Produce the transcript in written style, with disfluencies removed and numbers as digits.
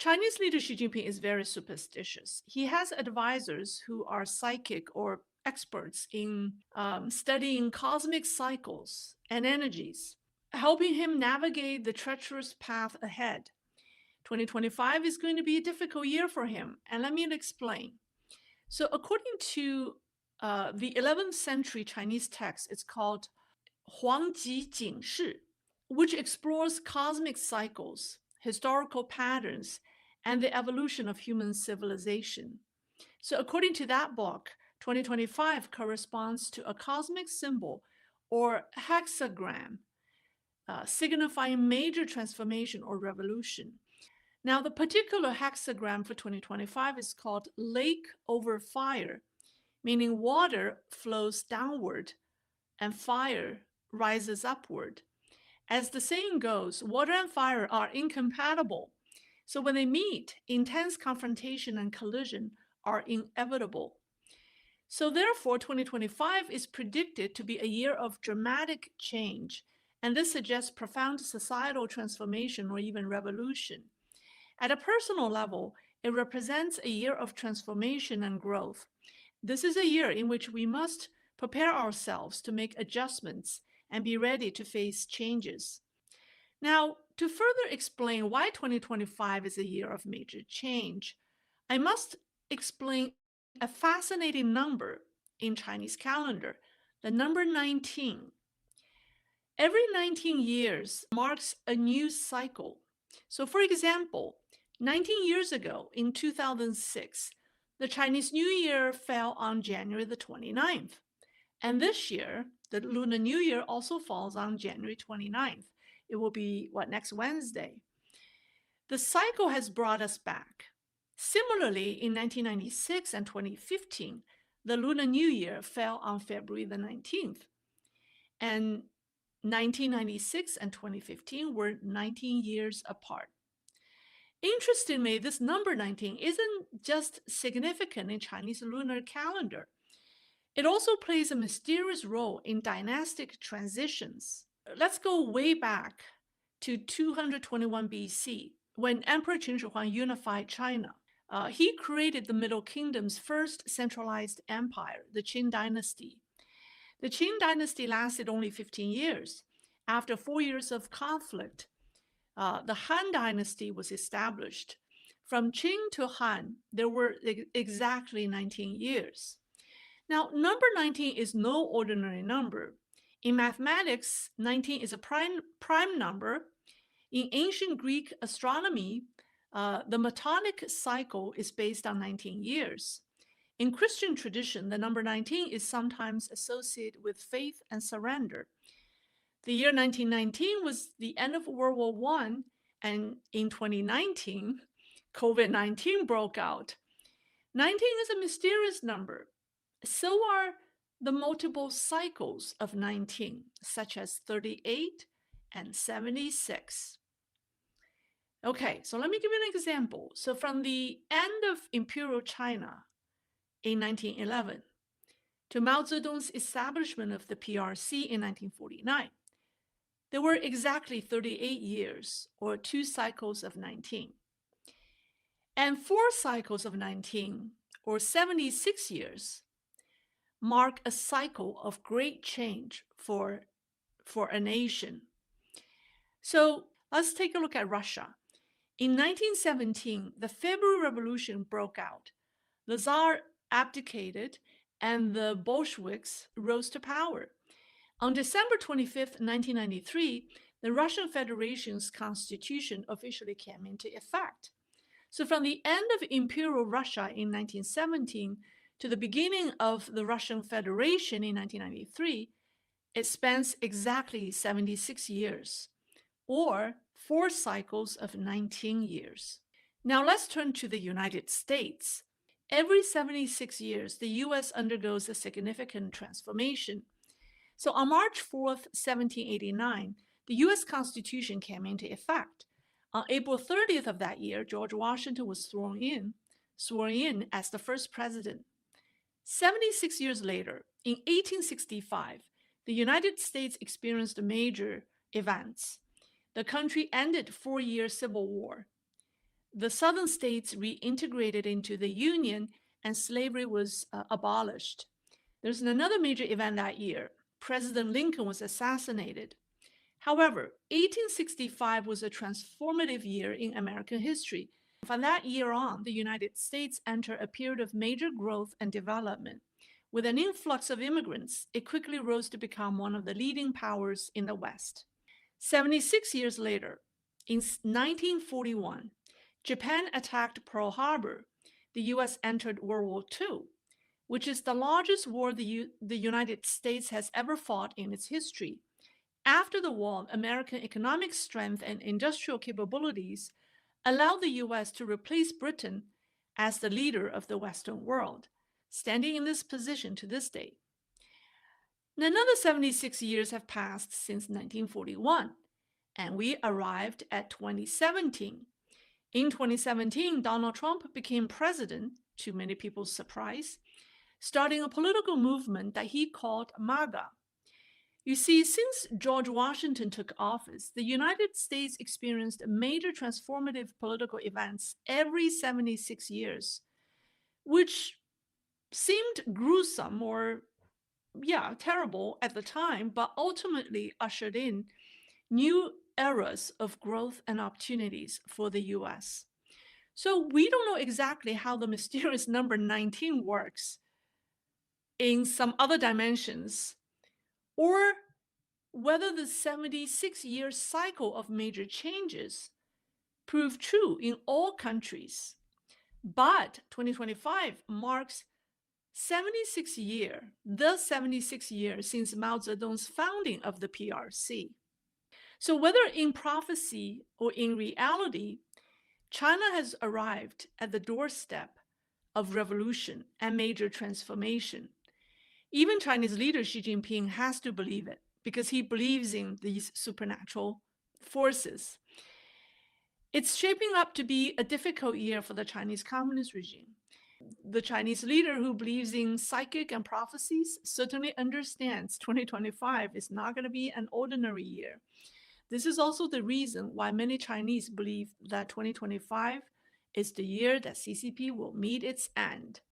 Chinese leader Xi Jinping is very superstitious. He has advisors who are psychic or experts in studying cosmic cycles and energies, helping him navigate the treacherous path ahead. 2025 is going to be a difficult year for him, and let me explain. So, according to the 11th century Chinese text, it's called Huangji Jingshi, which explores cosmic cycles, historical patterns, and the evolution of human civilization. So, according to that book, 2025 corresponds to a cosmic symbol or hexagram, signifying major transformation or revolution. Now, the particular hexagram for 2025 is called lake over fire, meaning water flows downward and fire rises upward. As the saying goes, water and fire are incompatible. So when they meet, intense confrontation and collision are inevitable. So therefore, 2025 is predicted to be a year of dramatic change, and this suggests profound societal transformation or even revolution. At a personal level, it represents a year of transformation and growth. This is a year in which we must prepare ourselves to make adjustments and be ready to face changes. Now, to further explain why 2025 is a year of major change, I must explain a fascinating number in Chinese calendar, the number 19. Every 19 years marks a new cycle. So for example, 19 years ago in 2006, the Chinese New Year fell on January the 29th. And this year, the Lunar New Year also falls on January 29th. It will be, next Wednesday. The cycle has brought us back. Similarly, in 1996 and 2015, the Lunar New Year fell on February the 19th. And 1996 and 2015 were 19 years apart. Interestingly, this number 19 isn't just significant in Chinese lunar calendar. It also plays a mysterious role in dynastic transitions. Let's go way back to 221 BC, when Emperor Qin Shi Huang unified China. He created the Middle Kingdom's first centralized empire, the Qing dynasty. The Qing dynasty lasted only 15 years. After 4 years of conflict, the Han dynasty was established. From Qing to Han, there were exactly 19 years. Now, number 19 is no ordinary number. In mathematics, 19 is a prime number. In ancient Greek astronomy, the Metonic cycle is based on 19 years. In Christian tradition, the number 19 is sometimes associated with faith and surrender. The year 1919 was the end of World War I, and in 2019, COVID-19 broke out. 19 is a mysterious number. So are the multiple cycles of 19, such as 38 and 76. Okay, so let me give you an example. So from the end of Imperial China in 1911 to Mao Zedong's establishment of the PRC in 1949, there were exactly 38 years, or 2 cycles of 19. And 4 cycles of 19, or 76 years, mark a cycle of great change for a nation. So let's take a look at Russia. In 1917, the February Revolution broke out. The Tsar abdicated and the Bolsheviks rose to power. On December 25th, 1993, the Russian Federation's constitution officially came into effect. So from the end of Imperial Russia in 1917 to the beginning of the Russian Federation in 1993, it spans exactly 76 years, or 4 cycles of 19 years. Now let's turn to the United States. Every 76 years, the U.S. undergoes a significant transformation. So on March 4th, 1789, the U.S. Constitution came into effect. On April 30th of that year, George Washington was sworn in as the first president. 76 years later, in 1865, the United States experienced major events. The country ended 4-year civil war. The southern states reintegrated into the Union and slavery was abolished. There's another major event that year. President Lincoln was assassinated. However, 1865 was a transformative year in American history. From that year on, the United States entered a period of major growth and development. With an influx of immigrants, it quickly rose to become one of the leading powers in the West. 76 years later, in 1941, Japan attacked Pearl Harbor. The U.S. entered World War II, which is the largest war the United States has ever fought in its history. After the war, American economic strength and industrial capabilities allowed the U.S. to replace Britain as the leader of the Western world, standing in this position to this day. Another 76 years have passed since 1941, and we arrived at 2017. In 2017, Donald Trump became president, to many people's surprise, starting a political movement that he called MAGA. You see, since George Washington took office, the United States experienced major transformative political events every 76 years, which seemed gruesome or, terrible at the time, but ultimately ushered in new eras of growth and opportunities for the US. So we don't know exactly how the mysterious number 19 works in some other dimensions, or whether the 76-year cycle of major changes proved true in all countries. But 2025 marks the 76 years since Mao Zedong's founding of the PRC. So whether in prophecy or in reality, China has arrived at the doorstep of revolution and major transformation. Even Chinese leader Xi Jinping has to believe it because he believes in these supernatural forces. It's shaping up to be a difficult year for the Chinese Communist regime. The Chinese leader who believes in psychic and prophecies certainly understands 2025 is not going to be an ordinary year. This is also the reason why many Chinese believe that 2025 is the year that CCP will meet its end.